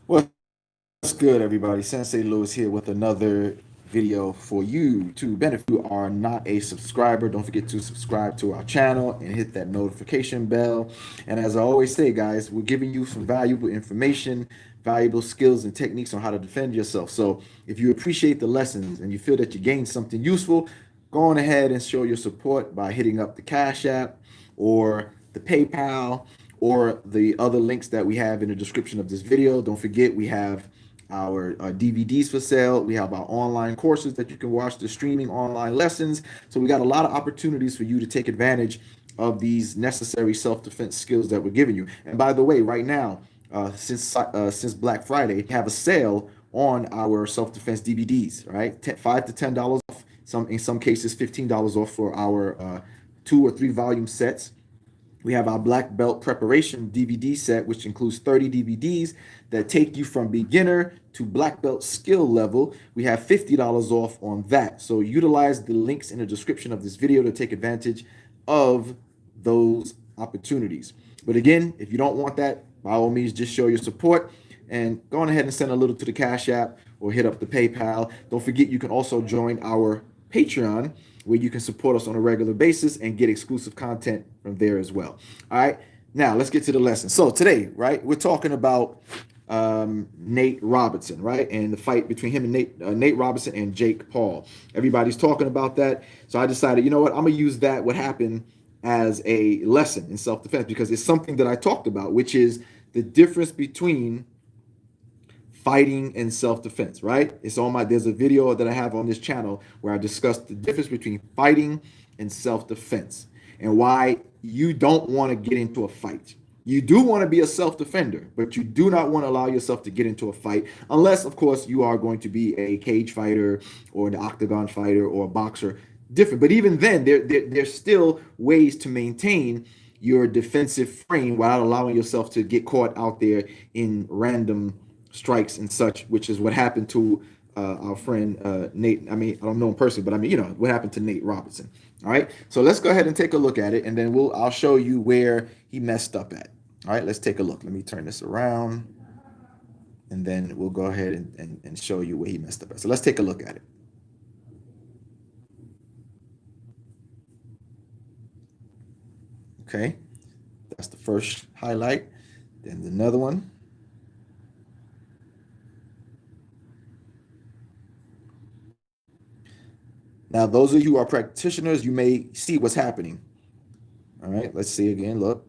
What's good, everybody? Sensei Lewis here with another video for you to benefit. If you are not a subscriber, don't forget to subscribe to our channel and hit that notification bell. And as I always say, guys, we're giving you some valuable information, valuable skills and techniques on how to defend yourself. So if you appreciate the lessons and you feel that you gained something useful, go on ahead and show your support by hitting up the Cash App or the PayPal or the other links that we have in the description of this video. Don't forget, we have our DVDs for sale. We have our online courses that you can watch, the streaming online lessons. So we got a lot of opportunities for you to take advantage of these necessary self-defense skills that we're giving you. And by the way, right now, since Black Friday, we have a sale on our self-defense DVDs, right? $5 to $10 off. In some cases, $15 off for our 2 or 3 volume sets. We have our Black Belt Preparation DVD set, which includes 30 DVDs that take you from beginner to Black Belt skill level. We have $50 off on that. So utilize the links in the description of this video to take advantage of those opportunities. But again, if you don't want that, by all means, just show your support and go on ahead and send a little to the Cash App or hit up the PayPal. Don't forget, you can also join our Patreon, where you can support us on a regular basis and get exclusive content from there as well. All right, now let's get to the lesson. So today, right, we're talking about Nate Robinson, right, and the fight between him and Nate Robinson and Jake Paul. Everybody's talking about that, so I decided, you know what, I'm gonna use what happened, as a lesson in self-defense, because it's something that I talked about, which is the difference between fighting and self-defense, right? There's a video that I have on this channel where I discussed the difference between fighting and self-defense and why you don't want to get into a fight. You do want to be a self-defender, but you do not want to allow yourself to get into a fight unless, of course, you are going to be a cage fighter or an octagon fighter or a boxer. Different. But even then, there's still ways to maintain your defensive frame without allowing yourself to get caught out there in random strikes and such, which is what happened to our friend Nate. I mean, I don't know him personally, but I mean, what happened to Nate Robinson. All right, so let's go ahead and take a look at it, and then I'll show you where he messed up at. All right, let's take a look. Let me turn this around, and then we'll go ahead and show you where he messed up at. So let's take a look at it. Okay, that's the first highlight. Then another one. Now, those of you who are practitioners, you may see what's happening. All right, let's see again. Look.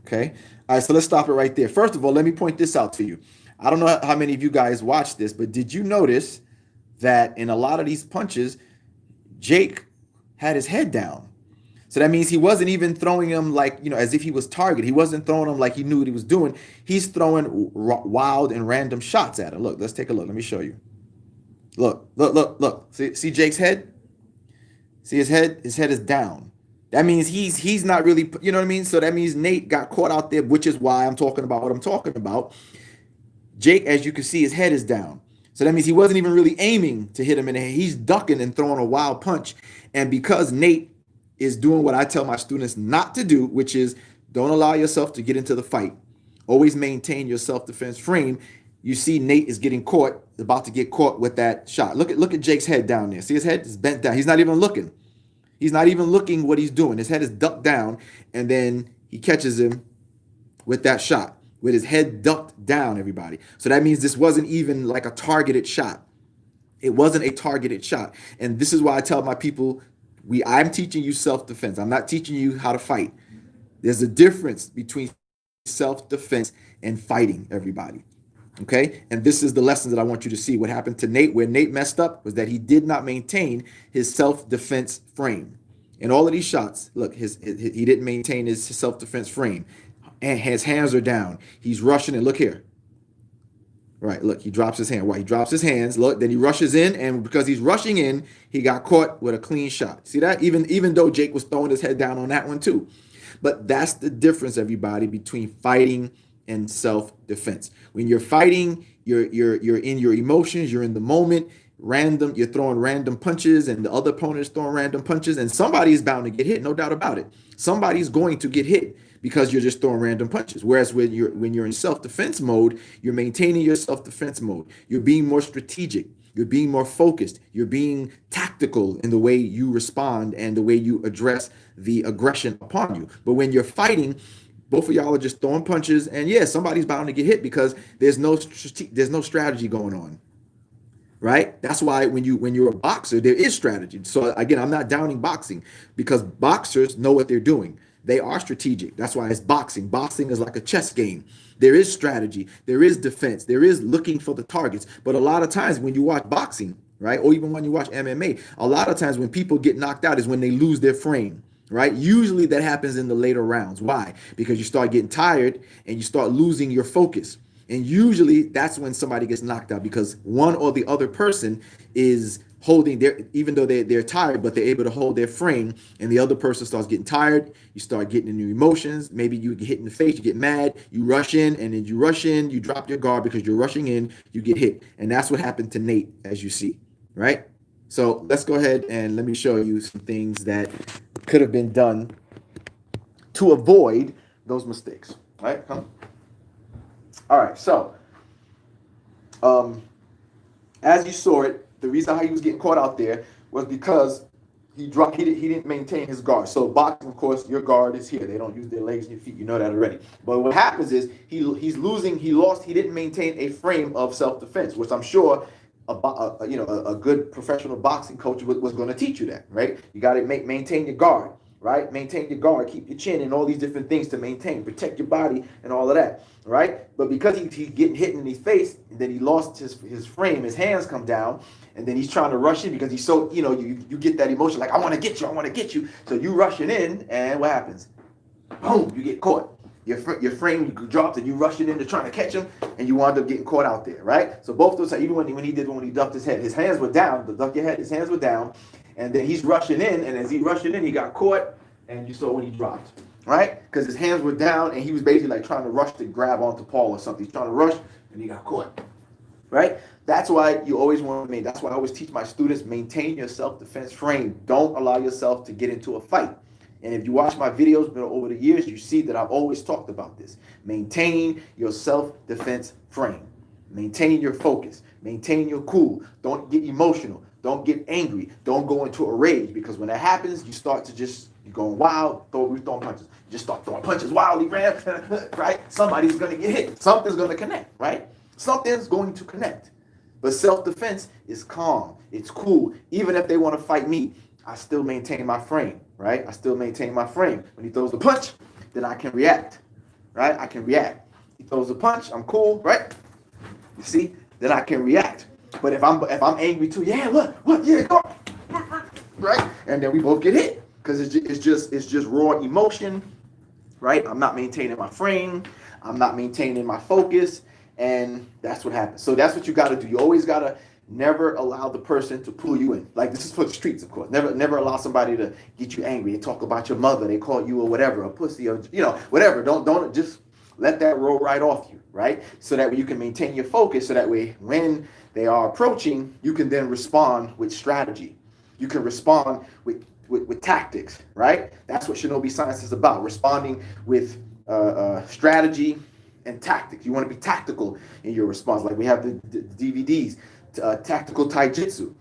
Okay. All right, so let's stop it right there. First of all, let me point this out to you. I don't know how many of you guys watched this, but did you notice that in a lot of these punches, Jake had his head down? So that means he wasn't even throwing him like, as if he was targeted. He wasn't throwing him like he knew what he was doing. He's throwing wild and random shots at him. Look, let's take a look. Let me show you. Look. See Jake's head? See his head? His head is down. That means he's not really, you know what I mean? So that means Nate got caught out there, which is why I'm talking about what I'm talking about. Jake, as you can see, his head is down. So that means he wasn't even really aiming to hit him in the head. He's ducking and throwing a wild punch. And because Nate is doing what I tell my students not to do, which is don't allow yourself to get into the fight. Always maintain your self-defense frame. You see Nate is getting caught, about to get caught with that shot. Look at Jake's head down there. See his head is bent down. He's not even looking. He's not even looking what he's doing. His head is ducked down, and then he catches him with that shot with his head ducked down, everybody. So that means this wasn't even like a targeted shot. It wasn't a targeted shot. And this is why I tell my people, I'm teaching you self-defense. I'm not teaching you how to fight. There's a difference between self-defense and fighting, everybody. Okay, and this is the lesson that I want you to see. What happened to Nate, where Nate messed up, was that he did not maintain his self-defense frame. In all of these shots, look, he didn't maintain his self-defense frame. And his hands are down. He's rushing, and look here. Right, look, he drops his hand. Why? He drops his hands. Look, then he rushes in, and because he's rushing in, he got caught with a clean shot. See that? Even though Jake was throwing his head down on that one too. But that's the difference, everybody, between fighting and self-defense. When you're fighting, you're in your emotions, you're in the moment, you're throwing random punches, and the other opponent is throwing random punches, and somebody is bound to get hit, no doubt about it. Somebody's going to get hit because you're just throwing random punches. Whereas when you're in self-defense mode, you're maintaining your self-defense mode. You're being more strategic. You're being more focused. You're being tactical in the way you respond and the way you address the aggression upon you. But when you're fighting, both of y'all are just throwing punches, and yeah, somebody's bound to get hit because there's no strategy going on, right? That's why when you're a boxer, there is strategy. So again, I'm not downing boxing because boxers know what they're doing. They are strategic. That's why it's boxing. Boxing is like a chess game. There is strategy, there is defense, there is looking for the targets. But a lot of times when you watch boxing, right, or even when you watch MMA, a lot of times when people get knocked out is when they lose their frame. Right? Usually that happens in the later rounds. Why? Because you start getting tired and you start losing your focus. And usually that's when somebody gets knocked out because one or the other person is holding their, even though they're tired, but they're able to hold their frame, and the other person starts getting tired. You start getting into emotions. Maybe you get hit in the face, you get mad, you rush in, and then you rush in, you drop your guard because you're rushing in, you get hit. And that's what happened to Nate, as you see, right? So let's go ahead and let me show you some things that could have been done to avoid those mistakes, right? All right, so as you saw it, the reason how he was getting caught out there was because he didn't maintain his guard. So boxing, of course, your guard is here. They don't use their legs and your feet. You know that already. But what happens is he didn't maintain a frame of self-defense, which I'm sure a good professional boxing coach was going to teach you that, right? You got to maintain your guard, right? Maintain your guard, keep your chin, and all these different things to maintain, protect your body, and all of that, right? But because he's getting hit in his face, and then he lost his frame, his hands come down, and then he's trying to rush in because he's so, you get that emotion like, I want to get you. So you rushing in, and what happens? Boom, you get caught. Your frame drops and you rushing in to trying to catch him, and you wind up getting caught out there, right? So both those, even when he ducked his head, his hands were down. The duck your head, his hands were down, and then he's rushing in, and as he rushing in, he got caught, and you saw when he dropped, right? Because his hands were down, and he was basically like trying to rush to grab onto Paul or something. He's trying to rush, and he got caught, right? That's why you always want to that's why I always teach my students, maintain your self-defense frame. Don't allow yourself to get into a fight. And if you watch my videos over the years, you see that I've always talked about this. Maintain your self-defense frame. Maintain your focus. Maintain your cool. Don't get emotional. Don't get angry. Don't go into a rage, because when that happens, you start to you're going wild, throwing punches. You just start throwing punches wildly, right? Somebody's going to get hit. Something's going to connect, right? Something's going to connect. But self-defense is calm. It's cool. Even if they want to fight me, I still maintain my frame, right? I still maintain my frame. When he throws the punch, then I can react, right? I can react. He throws a punch, I'm cool, right? You see? Then I can react. But if I'm angry too, yeah, what, yeah, go, right? And then we both get hit because it's just raw emotion, right? I'm not maintaining my frame. I'm not maintaining my focus, and that's what happens. So that's what you got to do. You always got to never allow the person to pull you in. Like, this is for the streets, of course. Never allow somebody to get you angry. They talk about your mother. They call you or whatever, a pussy, or whatever. Don't just let that roll right off you, right? So that way you can maintain your focus. So that way when they are approaching, you can then respond with strategy. You can respond with tactics, right? That's what Shinobi science is about. Responding with strategy and tactics. You want to be tactical in your response. Like we have the DVDs. Tactical taijutsu,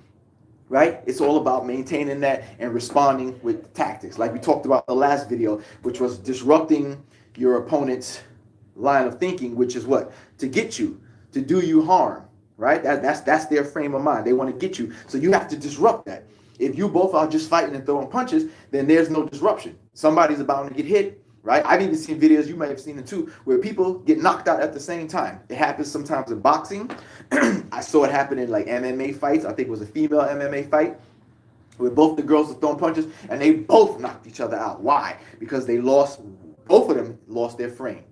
right? It's all about maintaining that and responding with tactics, like we talked about in the last video, which was disrupting your opponent's line of thinking, which is what? To get you, to do you harm, right? That's their frame of mind. They want to get you, so you have to disrupt that. If you both are just fighting and throwing punches, then there's no disruption. Somebody's about to get hit, right? I've even seen videos, you might have seen it too, where people get knocked out at the same time. It happens sometimes in boxing. I saw it happen in like MMA fights. I think it was a female MMA fight where both the girls were throwing punches and they both knocked each other out. Why? Because both of them lost their frame.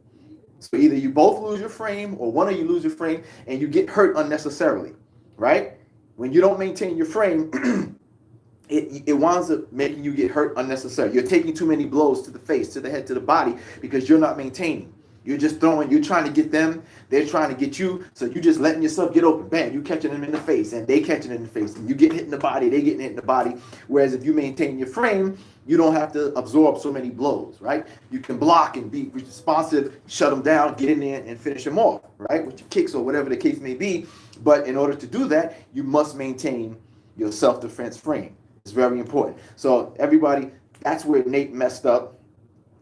So either you both lose your frame or one of you lose your frame and you get hurt unnecessarily, right? When you don't maintain your frame, it winds up making you get hurt unnecessarily. You're taking too many blows to the face, to the head, to the body, because you're not maintaining. You're just throwing, you're trying to get them, they're trying to get you, so you just letting yourself get open. Bam, you catching them in the face, and they catching it in the face. And you get hit in the body, they getting hit in the body. Whereas if you maintain your frame, you don't have to absorb so many blows, right? You can block and be responsive, shut them down, get in there and finish them off, right? With your kicks or whatever the case may be. But in order to do that, you must maintain your self-defense frame. It's very important. So everybody, that's where Nate messed up.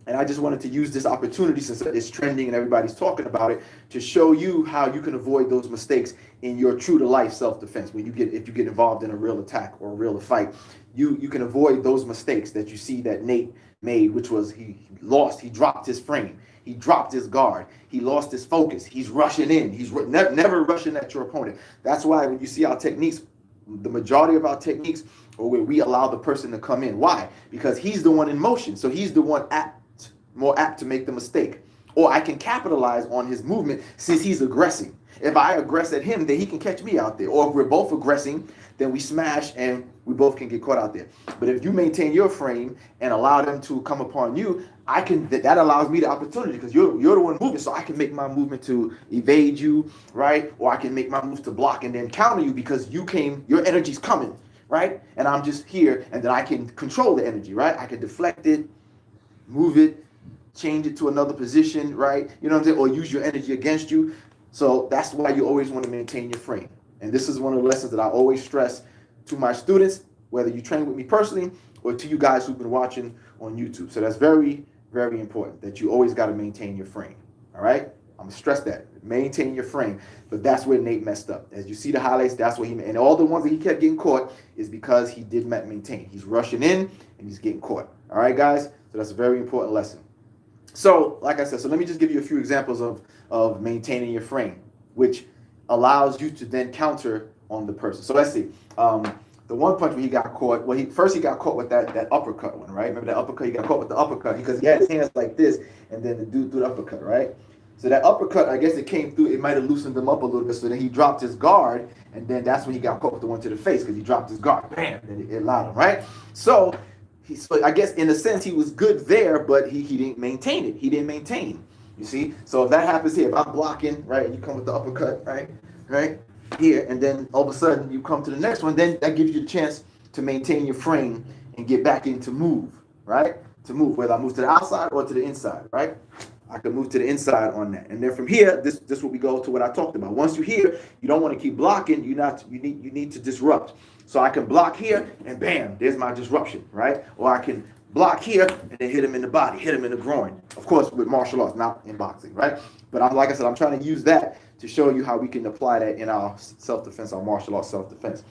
And I just wanted to use this opportunity, since it's trending and everybody's talking about it, to show you how you can avoid those mistakes in your true to life self-defense. If you get involved in a real attack or a real fight, you can avoid those mistakes that you see that Nate made, which was he dropped his frame, he dropped his guard, he lost his focus, he's rushing in, he's never rushing at your opponent. That's why when you see our techniques, the majority of our techniques are where we allow the person to come in. Why? Because he's the one in motion, so he's the one more apt to make the mistake. Or I can capitalize on his movement since he's aggressing. If I aggress at him, then he can catch me out there. Or if we're both aggressing, then we smash and we both can get caught out there. But if you maintain your frame and allow them to come upon you, that allows me the opportunity, because you're the one moving, so I can make my movement to evade you, right? Or I can make my move to block and then counter you, because your energy's coming, right? And I'm just here, and then I can control the energy, right? I can deflect it, move it, change it to another position, right? You know what I'm saying? Or use your energy against you. So that's why you always want to maintain your frame. And this is one of the lessons that I always stress to my students, whether you train with me personally or to you guys who've been watching on YouTube. So that's very, very important, that you always got to maintain your frame. All right? I'm going to stress that. Maintain your frame. But that's where Nate messed up. As you see the highlights, that's what and all the ones that he kept getting caught is because he did not maintain. He's rushing in and he's getting caught. All right, guys? So that's a very important lesson. So, like I said, so let me just give you a few examples of maintaining your frame, which allows you to then counter on the person. So let's see. The one punch where he got caught, he got caught with that uppercut one, right? Remember that uppercut? He got caught with the uppercut because he had his hands like this, and then the dude threw the uppercut, right? So that uppercut, I guess it came through, it might have loosened him up a little bit, so then he dropped his guard, and then that's when he got caught with the one to the face, because he dropped his guard, bam, and it allowed him, right? So I guess in a sense he was good there, but he didn't maintain it. He didn't maintain. You see? So if that happens here, if I'm blocking, right, and you come with the uppercut, right here, and then all of a sudden you come to the next one, then that gives you a chance to maintain your frame and get back into move, right? To move, whether I move to the outside or to the inside, right? I can move to the inside on that. And then from here, this will we go to what I talked about. Once you're here, you don't want to keep blocking. You need to disrupt. So I can block here, and bam, there's my disruption, right? Or I can block here and then hit him in the body, hit him in the groin. Of course, with martial arts, not in boxing, right? But like I said, I'm trying to use that to show you how we can apply that in our self-defense, our martial arts self-defense.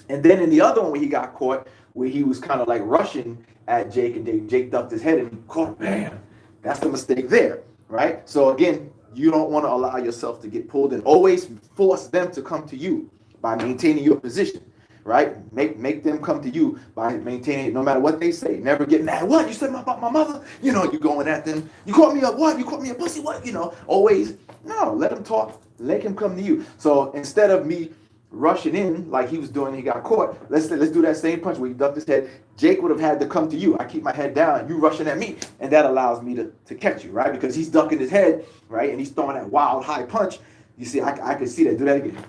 And then in the other one where he got caught, where he was kind of like rushing at Jake, and Jake ducked his head and he caught, bam. That's the mistake there, right? So again, you don't want to allow yourself to get pulled in. Always force them to come to you by maintaining your position, right? Make them come to you by maintaining it, no matter what they say. Never get mad. What? You said about my mother? You know, you going at them. You caught me up. What? You caught me a pussy? What? You know, always, no, let them talk. Let him come to you. So instead of me rushing in like he was doing, he got caught. Let's do that same punch where he ducked his head. Jake would have had to come to you. I keep my head down, you rushing at me, and that allows me to catch you, right? Because he's ducking his head, right? And he's throwing that wild high punch. You see, I can see that. Do that again.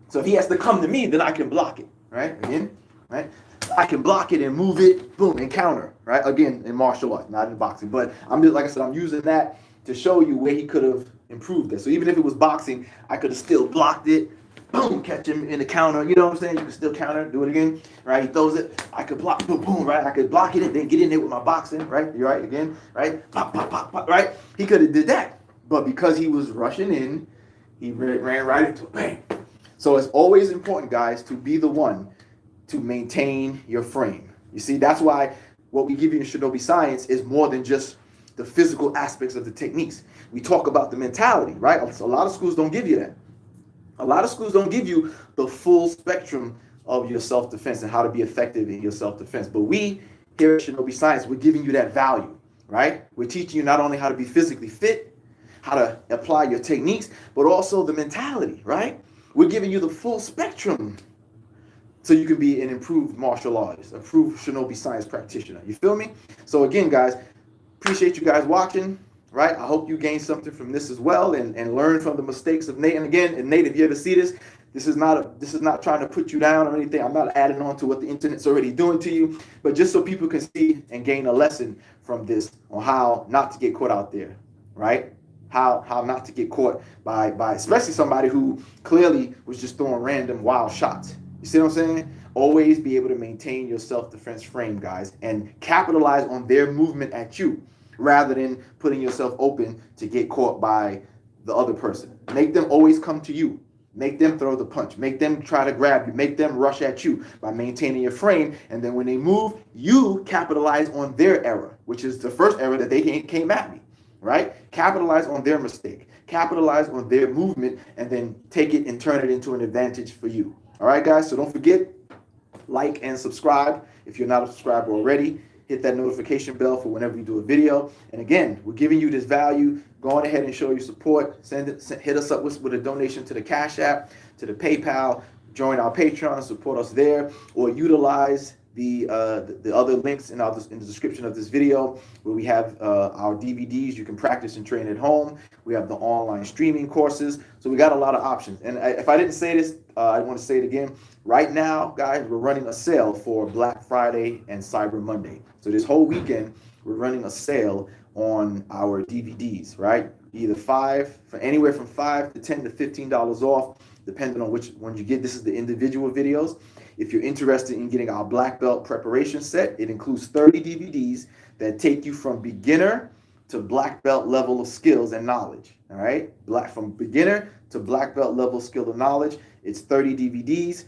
So if he has to come to me, then I can block it, right? Again, right? I can block it and move it, boom, and counter, right? Again, in martial arts, not in boxing. But I'm just, like I said, I'm using that to show you where he could have improved it. So even if it was boxing, I could have still blocked it, boom, catch him in the counter. You know what I'm saying? You can still counter, do it again, right? He throws it, I could block, boom, boom, right? I could block it and then get in there with my boxing, right? You're right, again, right? Pop, pop, pop, pop, right? He could have did that. But because he was rushing in, he ran right into it, bang. So it's always important, guys, to be the one to maintain your frame. You see, that's why what we give you in Shinobi Science is more than just the physical aspects of the techniques. We talk about the mentality, right? A lot of schools don't give you that. A lot of schools don't give you the full spectrum of your self-defense and how to be effective in your self-defense. But we here at Shinobi Science, we're giving you that value, right? We're teaching you not only how to be physically fit, how to apply your techniques, but also the mentality, right? We're giving you the full spectrum so you can be an improved martial artist, improved Shinobi Science practitioner. You feel me? So again, guys, appreciate you guys watching, right? I hope you gain something from this as well, and learn from the mistakes of Nate. And again, and Nate, if you ever see this is not trying to put you down or anything. I'm not adding on to what the internet's already doing to you, but just so people can see and gain a lesson from this on how not to get caught out there, right? How not to get caught by especially somebody who clearly was just throwing random wild shots. You see what I'm saying? Always be able to maintain your self-defense frame, guys, and capitalize on their movement at you rather than putting yourself open to get caught by the other person. Make them always come to you. Make them throw the punch. Make them try to grab you. Make them rush at you by maintaining your frame. And then when they move, you capitalize on their error, which is the first error that they came at me, right? Capitalize on their mistake. Capitalize on their movement, and then take it and turn it into an advantage for you. All right, guys? So don't forget, like and subscribe if you're not a subscriber already. Hit that notification bell for whenever we do a video. And again, we're giving you this value. Go on ahead and show your support. Hit us up with a donation to the Cash App, to the PayPal. Join our Patreon and support us there, or utilize the other links in the description of this video, where we have our DVDs. You can practice and train at home. We have the online streaming courses. So we got a lot of options. And if I didn't say this, I want to say it again. Right now, guys, we're running a sale for Black Friday and Cyber Monday. So this whole weekend, we're running a sale on our DVDs, right? Anywhere from $5 to $10 to $15 off, depending on which one you get. This is the individual videos. If you're interested in getting our black belt preparation set, it includes 30 DVDs that take you from beginner to black belt level of skills and knowledge. All right, from beginner to black belt level skill and knowledge. It's 30 DVDs.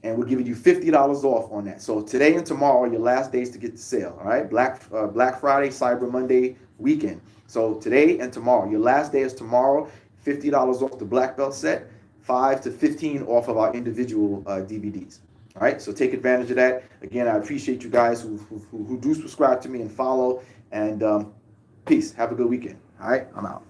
And we're giving you $50 off on that. So today and tomorrow are your last days to get the sale. All right, Black Friday, Cyber Monday weekend. So today and tomorrow, your last day is tomorrow. $50 off the black belt set, 5 to 15 off of our individual DVDs. All right, so take advantage of that. Again, I appreciate you guys who do subscribe to me and follow. And peace. Have a good weekend. All right, I'm out.